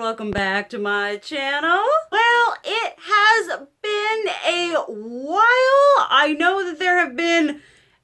welcome back to my channel. Well, it has been a while. I know that there have been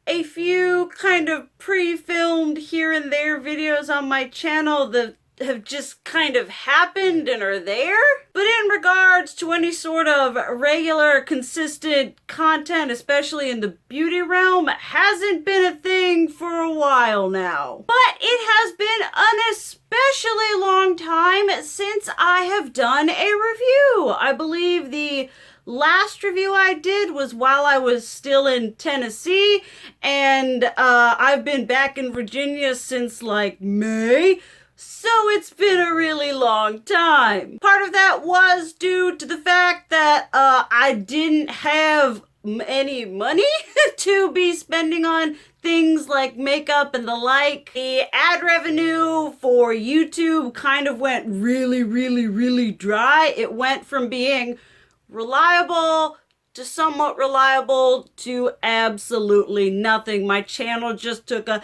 a few kind of pre-filmed here and there videos on my channel that have just kind of happened and are there. But in regards to any sort of regular, consistent content, especially in the beauty realm, hasn't been a thing for a while now. But it has been an especially long time since I have done a review. I believe the last review I did was while I was still in Tennessee, and I've been back in Virginia since like May. So it's been a really long time. Part of that was due to the fact that I didn't have any money to be spending on things like makeup and the like. The ad revenue for YouTube kind of went really dry. It went from being reliable to somewhat reliable to absolutely nothing. My channel just took a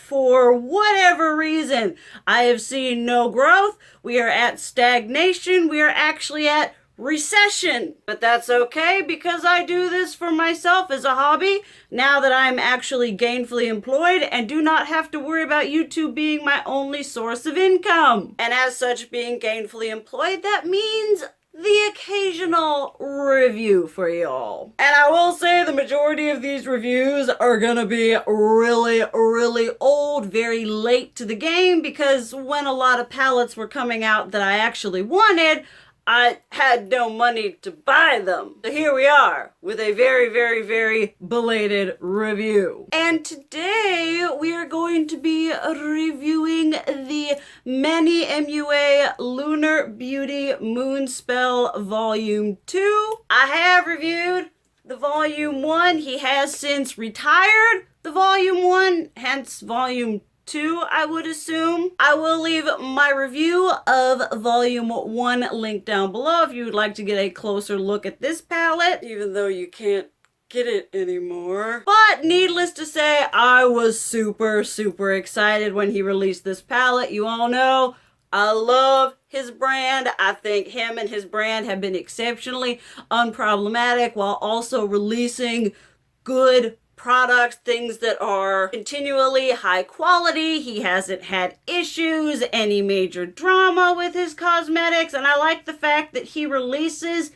for whatever reason. I have seen no growth. We are at stagnation. We are actually at recession. But that's okay because I do this for myself as a hobby now that I'm actually gainfully employed and do not have to worry about YouTube being my only source of income. And as such, being gainfully employed, that means the occasional review for y'all. And I will say the majority of these reviews are gonna be really old, very late to the game, because when a lot of palettes were coming out that I actually wanted, I had no money to buy them. So here we are with a very belated review. And today we are going to be reviewing the Many MUA Lunar Beauty Moonspell Volume 2. I have reviewed the Volume 1. He has since retired the Volume 1, hence Volume 2, I would assume. I will leave my review of Volume 1 linked down below if you would like to get a closer look at this palette, even though you can't get it anymore. But needless to say, I was super excited when he released this palette. You all know I love his brand. I think him and his brand have been exceptionally unproblematic while also releasing good products, things that are continually high quality. He hasn't had issues, any major drama with his cosmetics, and I like the fact that he releases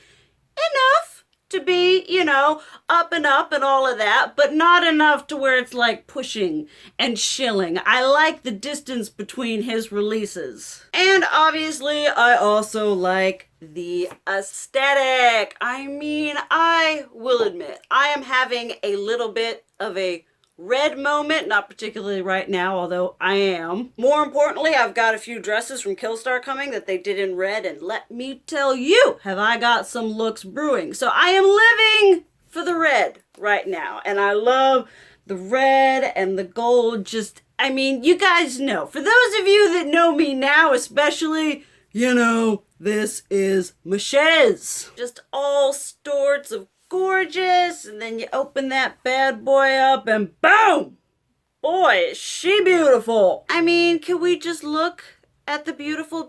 enough to be, you know, up and all of that, but not enough to where it's like pushing and shilling. I like the distance between his releases. And obviously, I also like the aesthetic. I mean, I will admit, I am having a little bit of a red moment, not particularly right now, although I am. More importantly, I've got a few dresses from Killstar coming that they did in red, and let me tell you, have I got some looks brewing. So I am living for the red right now, and I love the red and the gold. Just, I mean, you guys know. For those of you that know me now, especially, you know, this is Michelle's. Just all sorts of gorgeous, and then you open that bad boy up and boom! Boy, is she beautiful. I mean, can we just look at the beautiful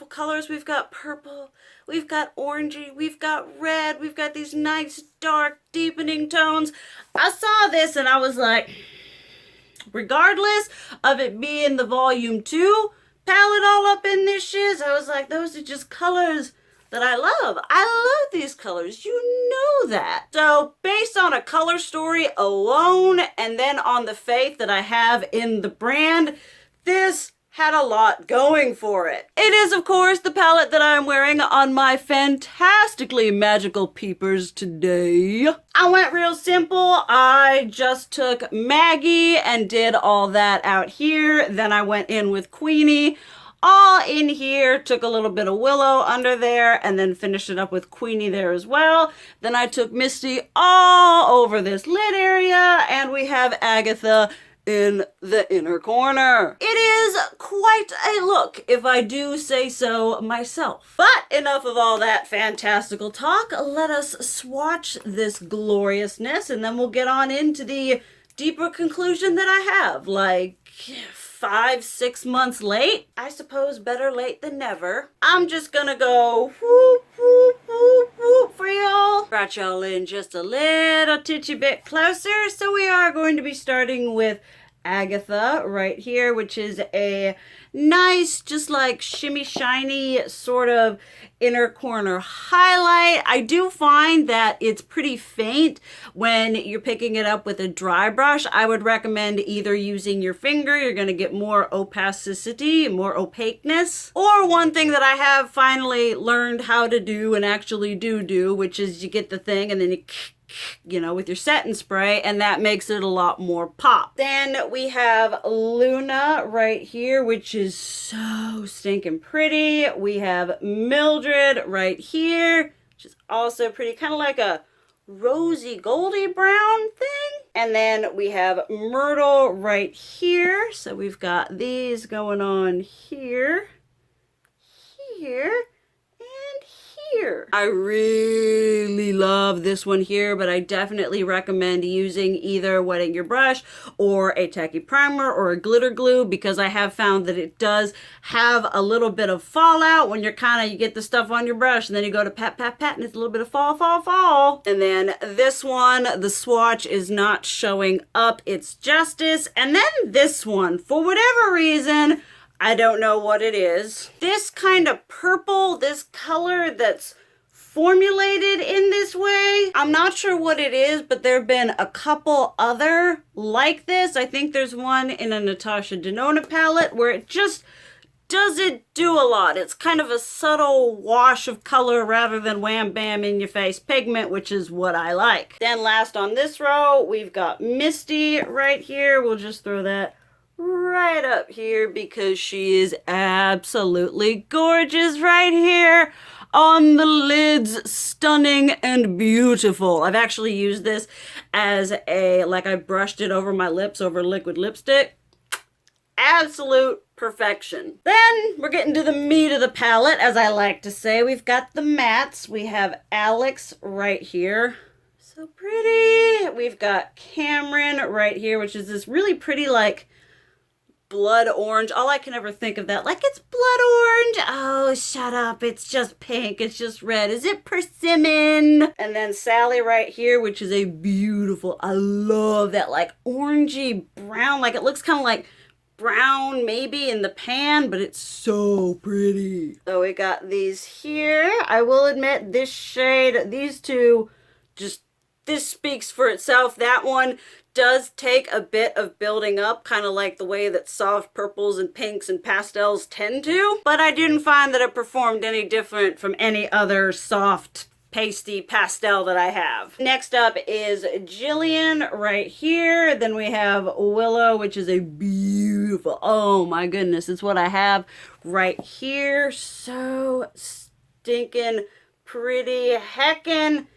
colors? We've got purple, we've got orangey, we've got red, we've got these nice dark deepening tones. I saw this and I was like, regardless of it being the Volume 2 palette all up in this shiz, I was like, those are just colors that I love. I love these colors. You know that. So based on a color story alone, and then on the faith that I have in the brand, this had a lot going for it. It is, of course, the palette that I'm wearing on my fantastically magical peepers today. I went real simple. I just took Maggie and did all that out here. Then I went in with Queenie. All in here, took a little bit of Willow under there, and then finished it up with Queenie there as well. Then I took Misty all over this lid area, and we have Agatha in the inner corner. It is quite a look, if I do say so myself. But enough of all that fantastical talk. Let us swatch this gloriousness, and then we'll get on into the deeper conclusion that I have. Like, 5-6 months late. I suppose better late than never. I'm just gonna go whoop, whoop, whoop, whoop for y'all. Brought y'all in just a little titchy bit closer. So we are going to be starting with Agatha right here, which is a nice, just like shimmy shiny sort of inner corner highlight. I do find that it's pretty faint when you're picking it up with a dry brush. I would recommend either using your finger, you're going to get more opacity, more opaqueness, or one thing that I have finally learned how to do and actually do, which is you get the thing and then you know, with your setting spray, and that makes it a lot more pop. Then we have Luna right here, which is so stinking pretty. We have Mildred right here, which is also pretty, kind of like a rosy goldy brown thing. And then we have Myrtle right here. So we've got these going on here, here, and here. I really love this one here, but I definitely recommend using either wetting your brush or a tacky primer or a glitter glue, because I have found that it does have a little bit of fallout when you're you get the stuff on your brush and then you go to pat, pat, pat, and it's a little bit of fall. And then this one, the swatch is not showing up its justice. And then this one, for whatever reason, I don't know what it is. This kind of purple, this color that's formulated in this way, I'm not sure what it is, but there have been a couple other like this. I think there's one in a Natasha Denona palette where it just doesn't do a lot. It's kind of a subtle wash of color rather than wham bam in your face pigment, which is what I like. Then last on this row, we've got Misty right here. We'll just throw that right up here because she is absolutely gorgeous right here on the lids. Stunning and beautiful. I've actually used this as I brushed it over my lips over liquid lipstick. Absolute perfection. Then we're getting to the meat of the palette, as I like to say. We've got the mattes. We have Alex right here. So pretty. We've got Cameron right here, which is this really pretty blood orange. All I can ever think of that, it's blood orange. Oh, shut up. It's just pink. It's just red. Is it persimmon? And then Sally right here, which is a beautiful, I love that orangey brown. It looks kind of like brown maybe in the pan, but it's so pretty. So we got these here. I will admit this shade, these two, this speaks for itself. That one does take a bit of building up, kind of like the way that soft purples and pinks and pastels tend to, but I didn't find that it performed any different from any other soft pasty pastel that I have. Next up is Jillian right here. Then we have Willow, which is a beautiful, oh my goodness, it's what I have right here. So stinking pretty, heckin'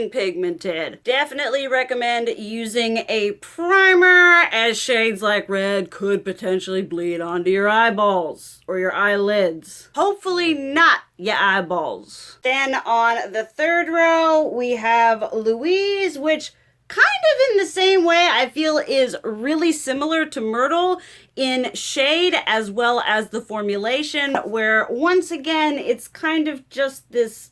pigmented. Definitely recommend using a primer, as shades like red could potentially bleed onto your eyeballs or your eyelids. Hopefully not your eyeballs. Then on the third row, we have Louise, which kind of in the same way I feel is really similar to Myrtle in shade as well as the formulation, where once again, it's kind of just this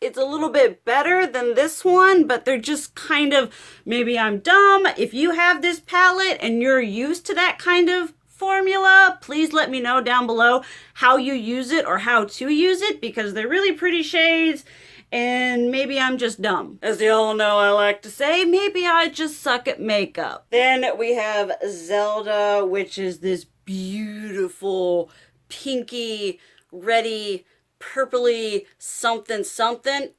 it's a little bit better than this one, but they're just kind of, maybe I'm dumb. If you have this palette and you're used to that kind of formula, please let me know down below how you use it or how to use it, because they're really pretty shades and maybe I'm just dumb. As you all know, I like to say, maybe I just suck at makeup. Then we have Zelda, which is this beautiful pinky, reddy, purpley something.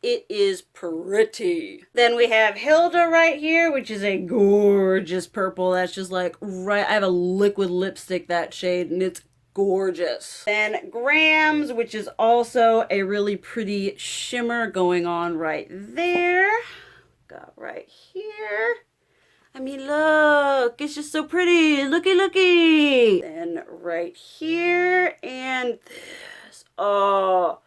It is pretty. Then we have Hilda right here, which is a gorgeous purple. That's just I have a liquid lipstick that shade and it's gorgeous. Then Grams, which is also a really pretty shimmer going on right there. Got right here. I mean, look, it's just so pretty. Looky. Then right here and this. Oh,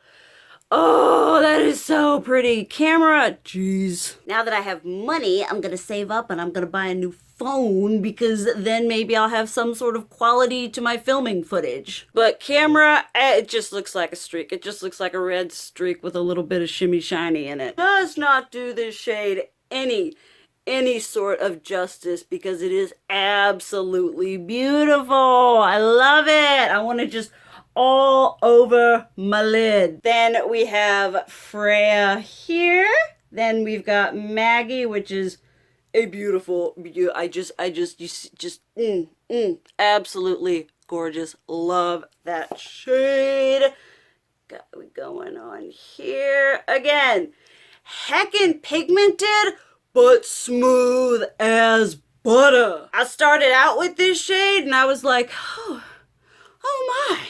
Oh, that is so pretty. Camera, jeez. Now that I have money, I'm gonna save up and I'm gonna buy a new phone because then maybe I'll have some sort of quality to my filming footage. But camera, it just looks like a streak. It just looks like a red streak with a little bit of shimmy shiny in it. Does not do this shade any sort of justice because it is absolutely beautiful. I love it. I want to just all over my lid. Then we have Freya here. Then we've got Maggie, which is a beautiful, absolutely gorgeous. Love that shade. Got we going on here again. Heckin' pigmented, but smooth as butter. I started out with this shade and I was like, oh my.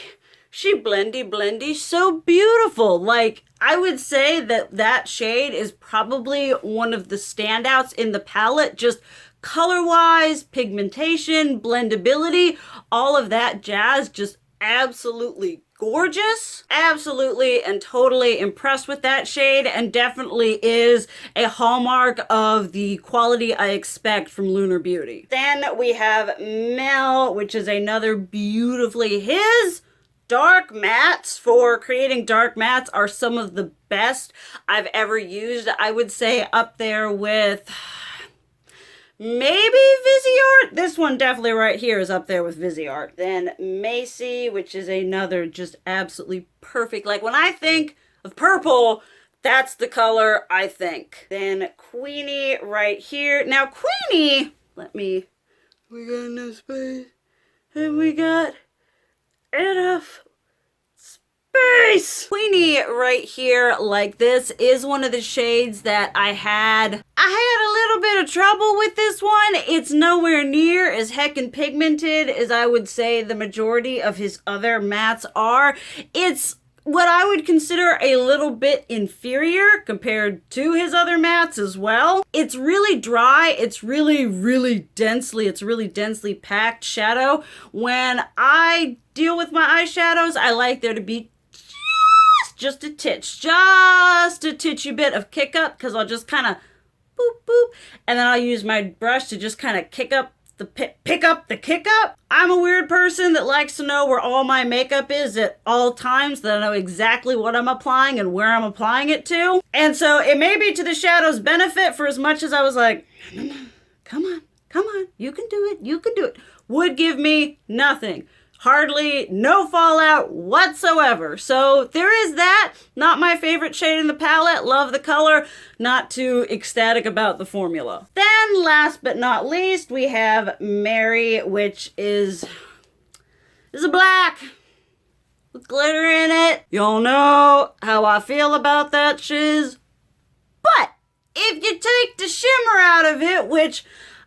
She blendy, so beautiful. Like, I would say that shade is probably one of the standouts in the palette, just color-wise, pigmentation, blendability, all of that jazz, just absolutely gorgeous. Absolutely and totally impressed with that shade, and definitely is a hallmark of the quality I expect from Lunar Beauty. Then we have Mel, which is another beautifully his. Dark mattes, for creating dark mattes, are some of the best I've ever used. I would say up there with maybe Viseart. This one definitely right here is up there with Viseart. Then Macy, which is another just absolutely perfect. Like when I think of purple, that's the color I think. Then Queenie right here. Now Queenie, we got enough space. Have we got enough space? Queenie right here, like this, is one of the shades that I had a little bit of trouble with this one. It's nowhere near as heckin' pigmented as I would say the majority of his other mattes are. It's what I would consider a little bit inferior compared to his other mattes as well. It's really dry. It's really densely packed shadow. When I deal with my eyeshadows, I like there to be just a titchy bit of kick up, because I'll just kind of boop, and then I'll use my brush to just kind of pick up the kick up. I'm a weird person that likes to know where all my makeup is at all times, that I know exactly what I'm applying and where I'm applying it to. And so it may be to the shadow's benefit, for as much as I was like, no, come on, you can do it. Would give me nothing. Hardly no fallout whatsoever. So there is that. Not my favorite shade in the palette. Love the color. Not too ecstatic about the formula. Then last but not least, we have Mary, which is a black with glitter in it. Y'all know how I feel about that shiz. But if you take the shimmer out of it, which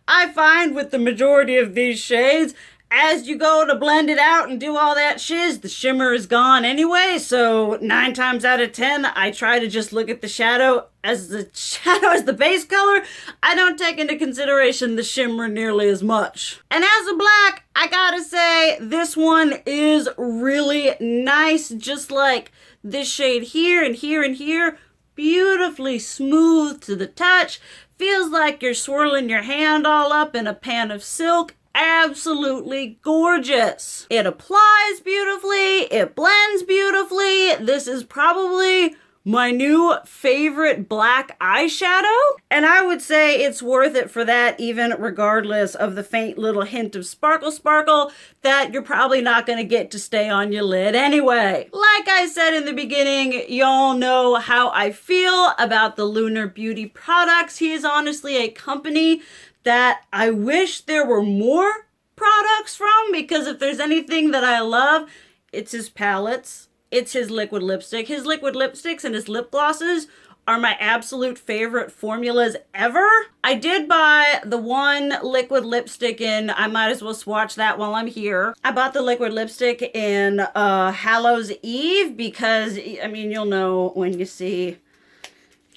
I find with the majority of these shades, as you go to blend it out and do all that shiz, the shimmer is gone anyway. So 9 times out of 10, I try to just look at the shadow as the base color. I don't take into consideration the shimmer nearly as much. And as a black, I gotta say, this one is really nice. Just like this shade here and here and here. Beautifully smooth to the touch. Feels like you're swirling your hand all up in a pan of silk. Absolutely gorgeous. It applies beautifully. It blends beautifully. This is probably my new favorite black eyeshadow. And I would say it's worth it for that, even regardless of the faint little hint of sparkle that you're probably not going to get to stay on your lid anyway. Like I said in the beginning, y'all know how I feel about the Lunar Beauty products. He is honestly a company that I wish there were more products from, because if there's anything that I love, it's his palettes, it's his liquid lipstick. His liquid lipsticks and his lip glosses are my absolute favorite formulas ever. I did buy the one liquid lipstick in, I might as well swatch that while I'm here. I bought the liquid lipstick in Hallow's Eve because, I mean, you'll know when you see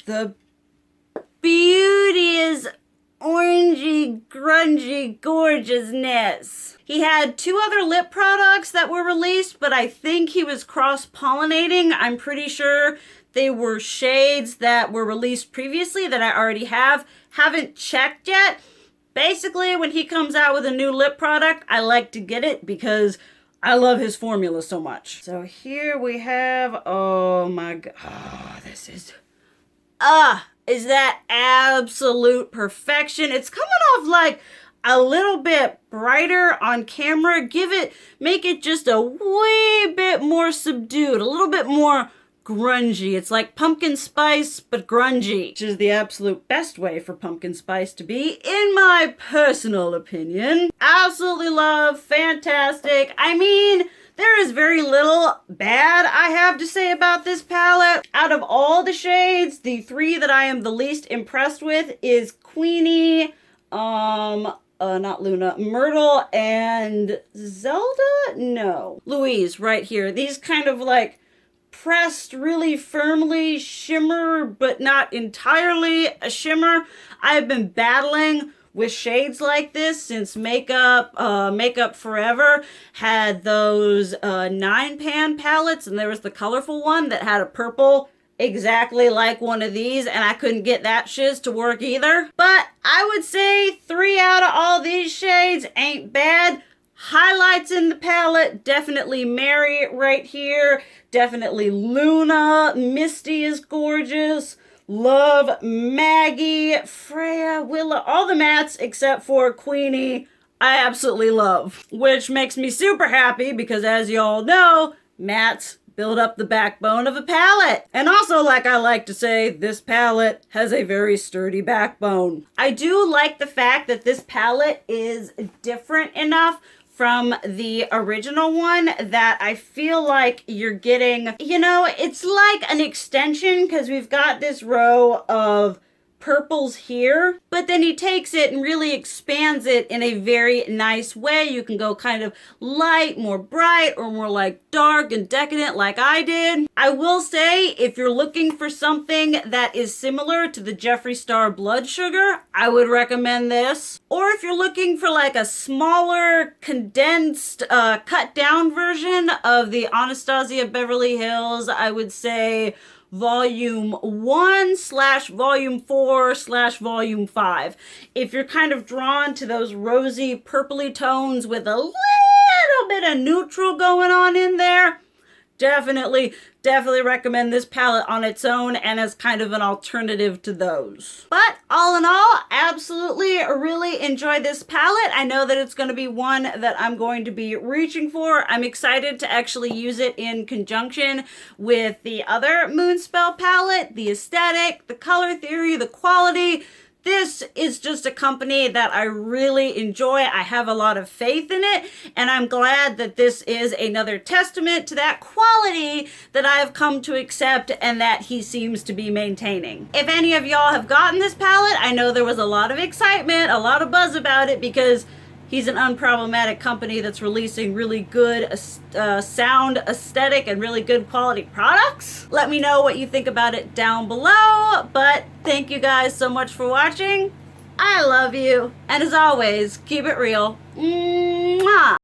the beauty is orangey, grungy gorgeousness. He had 2 other lip products that were released, but I think he was cross-pollinating. I'm pretty sure they were shades that were released previously that I already have. Haven't checked yet. Basically, when he comes out with a new lip product, I like to get it because I love his formula so much. So here we have, oh my god, oh, this is that absolute perfection. It's coming off like a little bit brighter on camera. Make it just a wee bit more subdued, a little bit more grungy. It's like pumpkin spice, but grungy, which is the absolute best way for pumpkin spice to be, in my personal opinion. Absolutely love, fantastic. I mean, there is very little bad I have to say about this palette. Out of all the shades, the 3 that I am the least impressed with is Queenie, not Luna, Myrtle, and Zelda? No. Louise, right here. These kind of like pressed really firmly shimmer, but not entirely a shimmer. I've been battling with shades like this since Makeup Forever had those 9-pan palettes, and there was the colorful one that had a purple exactly like one of these, and I couldn't get that shiz to work either. But I would say 3 out of all these shades ain't bad. Highlights in the palette, definitely Mary right here, definitely Luna, Misty is gorgeous, love Maggie, Freya, Willow, all the mattes except for Queenie, I absolutely love. Which makes me super happy because, as y'all know, mattes build up the backbone of a palette. And also, like I like to say, this palette has a very sturdy backbone. I do like the fact that this palette is different enough from the original one that I feel like you're getting, you know, it's like an extension because we've got this row of purples here, but then he takes it and really expands it in a very nice way. You can go kind of light, more bright, or more like dark and decadent like I did. I will say, if you're looking for something that is similar to the Jeffree Star Blood Sugar, I would recommend this. Or if you're looking for like a smaller, condensed, cut down version of the Anastasia Beverly Hills, I would say Volume 1 / Volume 4 / Volume 5. If you're kind of drawn to those rosy purpley tones with a little bit of neutral going on in there, definitely recommend this palette on its own and as kind of an alternative to those. But all in all, absolutely really enjoy this palette. I know that it's going to be one that I'm going to be reaching for. I'm excited to actually use it in conjunction with the other Moonspell palette, the aesthetic, the color theory, the quality. This is just a company that I really enjoy. I have a lot of faith in it, and I'm glad that this is another testament to that quality that I have come to accept and that he seems to be maintaining. If any of y'all have gotten this palette, I know there was a lot of excitement, a lot of buzz about it because he's an unproblematic company that's releasing really good sound, aesthetic, and really good quality products. Let me know what you think about it down below, but thank you guys so much for watching. I love you, and as always, keep it real. Mwah!